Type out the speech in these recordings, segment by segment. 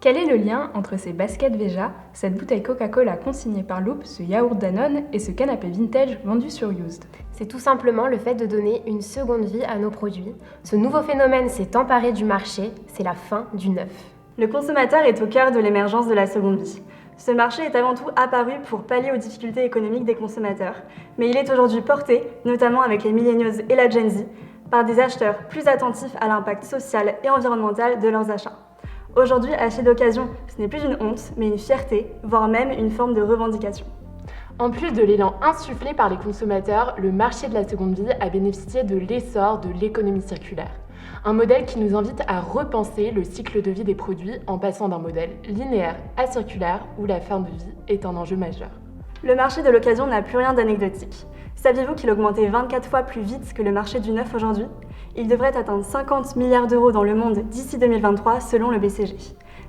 Quel est le lien entre ces baskets Veja, cette bouteille Coca-Cola consignée par Loop, ce yaourt Danone et ce canapé vintage vendu sur Used? C'est tout simplement le fait de donner une seconde vie à nos produits. Ce nouveau phénomène s'est emparé du marché, c'est la fin du neuf. Le consommateur est au cœur de l'émergence de la seconde vie. Ce marché est avant tout apparu pour pallier aux difficultés économiques des consommateurs, mais il est aujourd'hui porté, notamment avec les millennials et la Gen Z, par des acheteurs plus attentifs à l'impact social et environnemental de leurs achats. Aujourd'hui, acheter d'occasion, ce n'est plus une honte, mais une fierté, voire même une forme de revendication. En plus de l'élan insufflé par les consommateurs, le marché de la seconde vie a bénéficié de l'essor de l'économie circulaire. Un modèle qui nous invite à repenser le cycle de vie des produits en passant d'un modèle linéaire à circulaire où la fin de vie est un enjeu majeur. Le marché de l'occasion n'a plus rien d'anecdotique. Saviez-vous qu'il augmentait 24 fois plus vite que le marché du neuf aujourd'hui ? Il devrait atteindre 50 milliards d'euros dans le monde d'ici 2023 selon le BCG.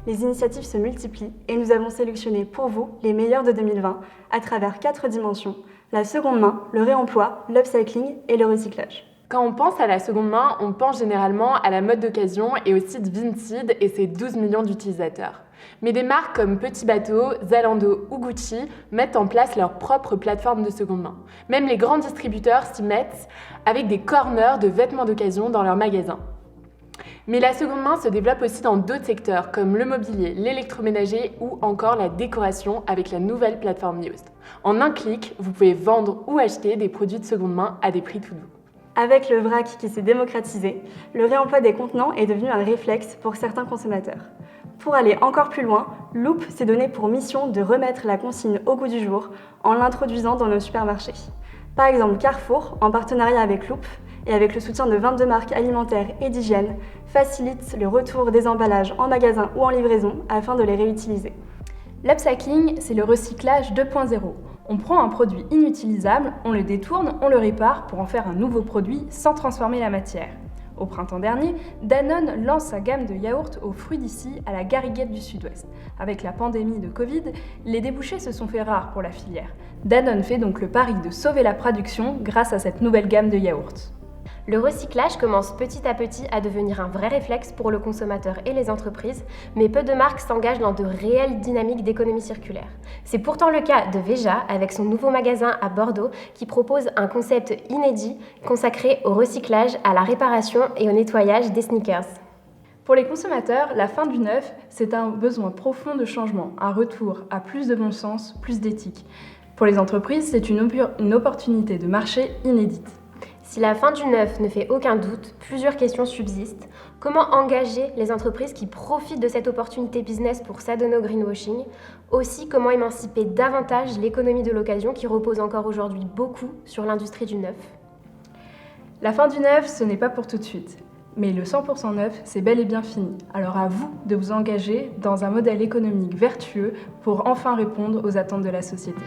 Les initiatives se multiplient et nous avons sélectionné pour vous les meilleures de 2020 à travers 4 dimensions, la seconde main, le réemploi, l'upcycling et le recyclage. Quand on pense à la seconde main, on pense généralement à la mode d'occasion et au site Vinted et ses 12 millions d'utilisateurs. Mais des marques comme Petit Bateau, Zalando ou Gucci mettent en place leur propre plateforme de seconde main. Même les grands distributeurs s'y mettent avec des corners de vêtements d'occasion dans leurs magasins. Mais la seconde main se développe aussi dans d'autres secteurs comme le mobilier, l'électroménager ou encore la décoration avec la nouvelle plateforme Used. En un clic, vous pouvez vendre ou acheter des produits de seconde main à des prix tout doux. Avec le vrac qui s'est démocratisé, le réemploi des contenants est devenu un réflexe pour certains consommateurs. Pour aller encore plus loin, Loop s'est donné pour mission de remettre la consigne au goût du jour en l'introduisant dans nos supermarchés. Par exemple, Carrefour, en partenariat avec Loop et avec le soutien de 22 marques alimentaires et d'hygiène, facilite le retour des emballages en magasin ou en livraison afin de les réutiliser. L'upcycling, c'est le recyclage 2.0. On prend un produit inutilisable, on le détourne, on le répare pour en faire un nouveau produit sans transformer la matière. Au printemps dernier, Danone lance sa gamme de yaourts aux fruits d'ici à la Garriguette du Sud-Ouest. Avec la pandémie de Covid, les débouchés se sont fait rares pour la filière. Danone fait donc le pari de sauver la production grâce à cette nouvelle gamme de yaourts. Le recyclage commence petit à petit à devenir un vrai réflexe pour le consommateur et les entreprises, mais peu de marques s'engagent dans de réelles dynamiques d'économie circulaire. C'est pourtant le cas de Veja avec son nouveau magasin à Bordeaux qui propose un concept inédit consacré au recyclage, à la réparation et au nettoyage des sneakers. Pour les consommateurs, la fin du neuf, c'est un besoin profond de changement, un retour à plus de bon sens, plus d'éthique. Pour les entreprises, c'est une opportunité de marché inédite. Si la fin du neuf ne fait aucun doute, plusieurs questions subsistent. Comment engager les entreprises qui profitent de cette opportunité business pour s'adonner au greenwashing ? Aussi, comment émanciper davantage l'économie de l'occasion qui repose encore aujourd'hui beaucoup sur l'industrie du neuf ? La fin du neuf, ce n'est pas pour tout de suite. Mais le 100% neuf, c'est bel et bien fini. Alors à vous de vous engager dans un modèle économique vertueux pour enfin répondre aux attentes de la société.